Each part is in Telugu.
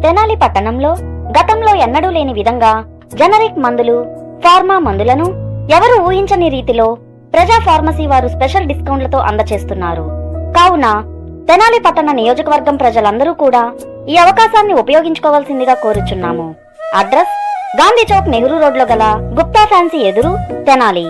తెనాలి పట్టణంలో గతంలో ఎన్నడూ లేని విధంగా జనరిక్ మందులు, ఫార్మా మందులను ఎవరు ఊహించని రీతిలో ప్రజా ఫార్మసీ వారు స్పెషల్ డిస్కౌంట్లతో అందచేస్తున్నారు. కావున తెనాలి పట్టణ నియోజకవర్గం ప్రజలందరూ కూడా ఈ అవకాశాన్ని ఉపయోగించుకోవాల్సిందిగా కోరుచున్నాము. అడ్రస్ గాంధీ చౌక్, నెహ్రూ రోడ్లో గల గుప్తా ఫ్యాన్సీ ఎదురు, తెనాలి.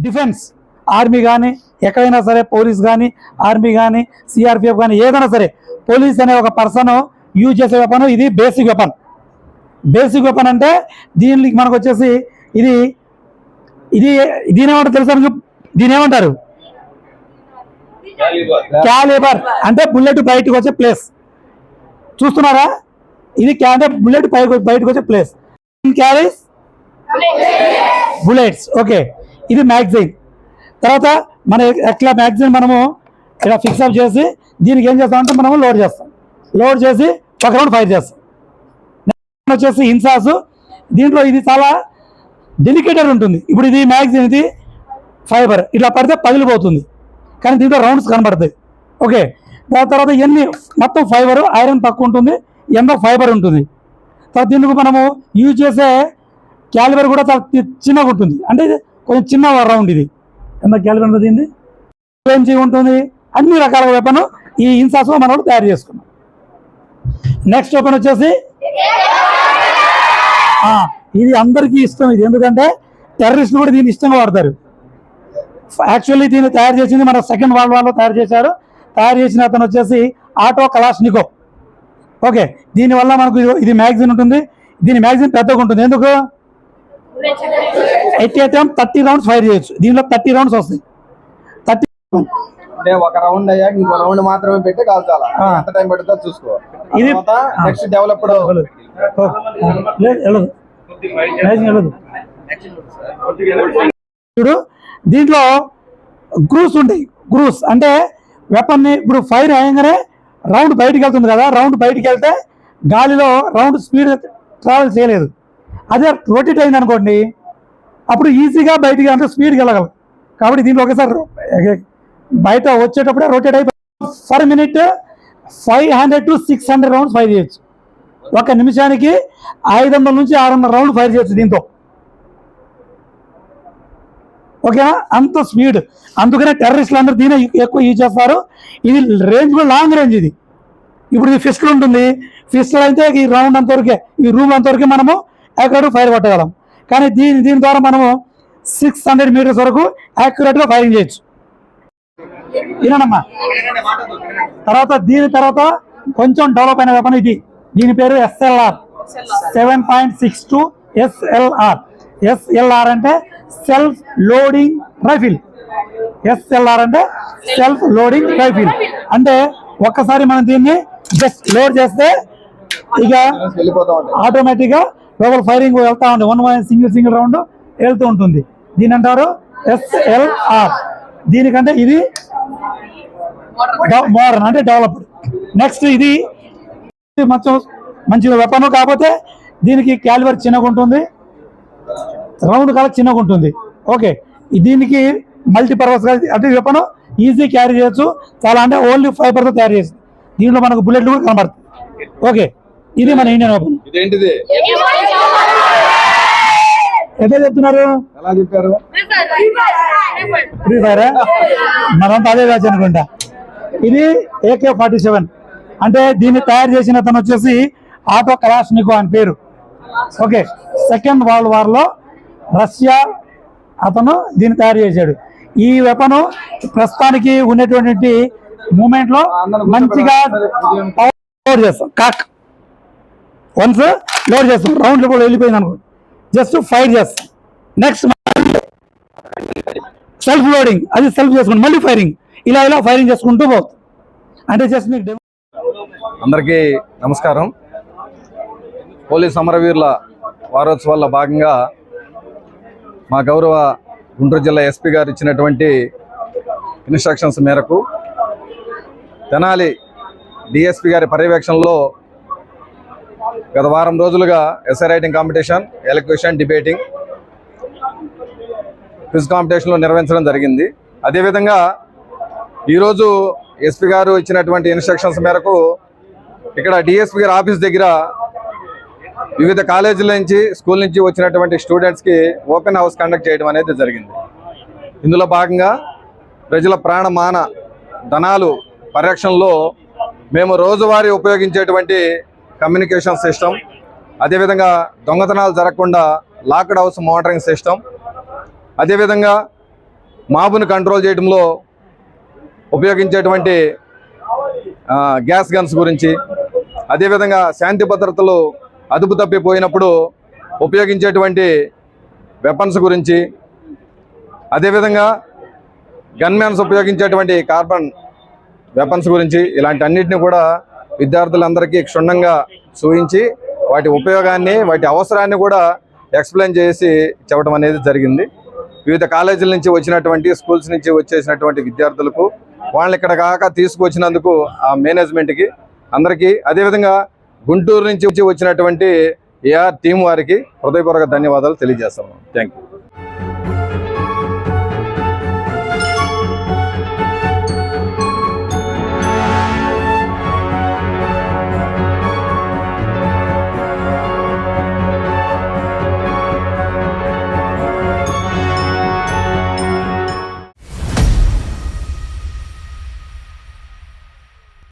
డిఫెన్స్, ఆర్మీ కానీ ఎక్కడైనా సరే, పోలీస్ కానీ, ఆర్మీ కానీ, సిఆర్పిఎఫ్ కానీ, ఏదైనా సరే పోలీస్ అనే ఒక పర్సన్ యూజ్ చేసే వెపన్ ఇది బేసిక్ వెపన్. బేసిక్ వెపన్ అంటే దీనికి మనకు వచ్చేసి ఇది ఇది దీనేమంటారు తెలుసా మీకు? దీని ఏమంటారు? క్యాలిబర్ అంటే బుల్లెట్ బయటకు వచ్చే ప్లేస్. చూస్తున్నారా? ఇది అంటే బుల్లెట్ బయటకు వచ్చే ప్లేస్. Carries bullets. ఓకే, ఇది మ్యాగజైన్. తర్వాత మన ఎట్లా మ్యాగజైన్ మనము ఇలా ఫిక్సప్ చేసి దీనికి ఏం చేస్తామంటే మనము లోడ్ చేస్తాం. లోడ్ చేసి ఒక రౌండ్ ఫైర్ చేస్తాం. వచ్చేసి ఇన్సాస్. దీంట్లో ఇది చాలా డెలికేటెడ్ ఉంటుంది. ఇప్పుడు ఇది మ్యాగజైన్, ఇది ఫైబర్, ఇట్లా పడితే పగిలిపోతుంది, కానీ దీంట్లో రౌండ్స్ కనబడతాయి. ఓకే, దాని తర్వాత ఇవన్నీ మొత్తం ఫైబర్, ఐరన్ తక్కువ ఉంటుంది, ఎంతో ఫైబర్ ఉంటుంది. తర్వాత దీనికి మనము యూజ్ చేసే క్యాలిబర్ కూడా చాలా చిన్నగా ఉంటుంది. అంటే ఇది కొంచెం చిన్న రౌండ్. ఇది ఎంత క్యాలిబర్ ఉంటుంది? దీన్ని ఏంచి ఉంటుంది. అన్ని రకాల వెపన్ ఈ ఇన్సాస్లో మనం తయారు చేసుకున్నాం. నెక్స్ట్ వెపన్ వచ్చేసి ఇది అందరికీ ఇష్టం. ఇది ఎందుకంటే టెర్రరిస్టులు కూడా దీన్ని ఇష్టంగా వాడతారు. యాక్చువల్లీ దీన్ని తయారు చేసింది మన సెకండ్ వరల్డ్ వార్లో తయారు చేశారు. తయారు చేసిన అతను వచ్చేసి ఆటో కలాష్నికోవ్. ఓకే, దీనివల్ల మనకు ఇది మ్యాగజైన్ ఉంటుంది. దీని మ్యాగజైన్ పెద్దగా ఉంటుంది. ఎందుకు? 30 రౌండ్స్ ఫైర్ చేయొచ్చు. దీనిలో 30 రౌండ్స్ వస్తాయి. 30 అంటే ఒక రౌండ్ అయ్యాక ఇంకో రౌండ్ మాత్రమే పెట్టి కాల్చాలా? ఎంత టైం పడుతుందో చూసుకో. ఇది నెక్స్ట్ డెవలప్డ్ చూడు, దీంట్లో గ్రూస్ ఉంటాయి. గ్రూస్ అంటే వెపన్ ని ఇప్పుడు ఫైర్ అయ్యగానే రౌండ్ బయటికి వెళ్తుంది కదా. రౌండ్ బయటికి వెళ్తే గాలిలో రౌండ్ స్పీడ్ ట్రావెల్ చేయలేదు. అదే రొటేట్ అయింది అనుకోండి, అప్పుడు ఈజీగా బయటికి అంటే స్పీడ్కి వెళ్ళగలం. కాబట్టి దీంట్లో ఒకసారి బయట వచ్చేటప్పుడే రొటేట్ అయిపోయి per minute 500 to 600 rounds fire చేయొచ్చు. ఒక నిమిషానికి 500 నుంచి 600 రౌండ్ ఫైర్ చేయొచ్చు దీంతో. ఓకేనా? అంత స్పీడ్. అందుకనే టెర్రరిస్టులు అందరూ దీనే ఎక్కువ యూజ్ చేస్తారు. ఇది రేంజ్ కూడా లాంగ్ రేంజ్. ఇది ఇప్పుడు ఇది ఫిస్టల్ ఉంటుంది. ఫిస్టల్ అయితే ఈ రౌండ్ అంతవరకే, ఈ రూమ్ అంతవరకే మనము యాక్యురేట్ ఫైర్ కొట్టగలం. కానీ దీని ద్వారా మనము 600 మీటర్స్ వరకు యాక్యురేట్గా ఫైరింగ్ చేయొచ్చు. వినమ్మా. దీని తర్వాత కొంచెం డెవలప్ అయిన వెపన్ ఇది. దీని పేరు SLR 7.62 SLR. SLR అంటే సెల్ఫ్ లోడింగ్ రైఫిల్. SLR అంటే సెల్ఫ్ లోడింగ్ రైఫిల్. అంటే ఒక్కసారి మనం దీన్ని జస్ట్ లోడ్ చేస్తే ఇక ఆటోమేటిక్ గా లోపల ఫైరింగ్ వెళ్తా ఉంటుంది. 1 సింగిల్ రౌండ్ వెళ్తూ ఉంటుంది. దీని అంటారు SLR. దీనికంటే ఇది మోడర్న్ అంటే డెవలప్డ్. నెక్స్ట్ ఇది మంచి వెపన్, కాకపోతే దీనికి క్యాలిబర్ చిన్నగా ఉంటుంది, రౌండ్ కలర్ చిన్నగా ఉంటుంది. ఓకే, దీనికి మల్టీపర్పస్ అంటే వెపన్ ఈజీ క్యారీ చేయొచ్చు. చాలా అంటే ఓన్లీ ఫైబర్తో తయారు చేసి దీంట్లో మనకు బుల్లెట్లు కూడా కనబడుతుంది. ఓకే, ఇది మన ఇండియన్ వెపన్. ఎట్లా చెప్తున్నారు? ఎలా చెప్పారు? ఫ్రీ ఫైర్ మనంతా అదే బ్యాచ్ అనుకుంటా. ఇది AK-47. అంటే దీన్ని తయారు చేసిన అతను వచ్చేసి ఆటో కలాష్నికోవ్ అని పేరు. ఓకే, సెకండ్ వరల్డ్ వార్లో రష్యా అతను దీన్ని తయారు చేశాడు. ఈ వెపన్ ప్రస్తుతానికి ఉన్నటువంటి మూమెంట్ లో మంచిగా లోడ్ చేస్తాం. కాక్ వన్స్ లోడ్ చేస్తాం, రౌండ్ కూడా వెళ్ళిపోయింది అనుకో, జస్ట్ ఫైర్ చేస్తాం. నెక్స్ట్ సెల్ఫ్ లోడింగ్, అది సెల్ఫ్ చేసుకుంటాం, మళ్ళీ ఫైరింగ్, ఇలా ఫైరింగ్ చేసుకుంటూ పోతాం. అంటే జస్ట్ మీకు అందరికీ నమస్కారం. పోలీస్ అమరవీరుల వారోత్సవాల్లో భాగంగా మా గౌరవ గుంటూరు జిల్లా ఎస్పీ గారు ఇచ్చినటువంటి ఇన్స్ట్రక్షన్స్ మేరకు తెనాలి డిఎస్పీ గారి పర్యవేక్షణలో గత వారం రోజులుగా essay writing competition, elocution, debating, quiz కాంపిటీషన్లో నిర్వహించడం జరిగింది. అదేవిధంగా ఈరోజు ఎస్పీ గారు ఇచ్చినటువంటి ఇన్స్ట్రక్షన్స్ మేరకు ఇక్కడ డిఎస్పీ గారి ఆఫీస్ దగ్గర వివిధ కాలేజీల నుంచి, స్కూల్ నుంచి వచ్చినటువంటి స్టూడెంట్స్కి ఓపెన్ హౌస్ కండక్ట్ చేయడం అనేది జరిగింది. ఇందులో భాగంగా ప్రజల ప్రాణమాన ధనాలు పరిరక్షణలో మేము రోజువారీ ఉపయోగించేటువంటి కమ్యూనికేషన్ సిస్టమ్, అదేవిధంగా దొంగతనాలు జరగకుండా లాక్డ్ హౌస్ మానిటరింగ్ సిస్టమ్, అదేవిధంగా మాబును కంట్రోల్ చేయడంలో ఉపయోగించేటువంటి గ్యాస్ గన్స్ గురించి, అదేవిధంగా శాంతి భద్రతలు అదుపు తప్పిపోయినప్పుడు ఉపయోగించేటువంటి వెపన్స్ గురించి, అదేవిధంగా గన్మ్యాన్స్ ఉపయోగించేటువంటి కార్బన్ వెపన్స్ గురించి, ఇలాంటి అన్నింటినీ కూడా విద్యార్థులందరికీ క్షుణ్ణంగా చూపించి వాటి ఉపయోగాన్ని, వాటి అవసరాన్ని కూడా ఎక్స్ప్లెయిన్ చేసి చెప్పడం అనేది జరిగింది. వివిధ కాలేజీల నుంచి వచ్చినటువంటి, స్కూల్స్ నుంచి వచ్చేసినటువంటి విద్యార్థులకు, వాళ్ళని ఇక్కడ కాక తీసుకువచ్చినందుకు ఆ మేనేజ్మెంట్కి అందరికీ, అదేవిధంగా గుంటూరు నుంచి వచ్చినటువంటి ఏఆర్ టీం వారికి హృదయపూర్వక ధన్యవాదాలు తెలియజేస్తాము. Thank you.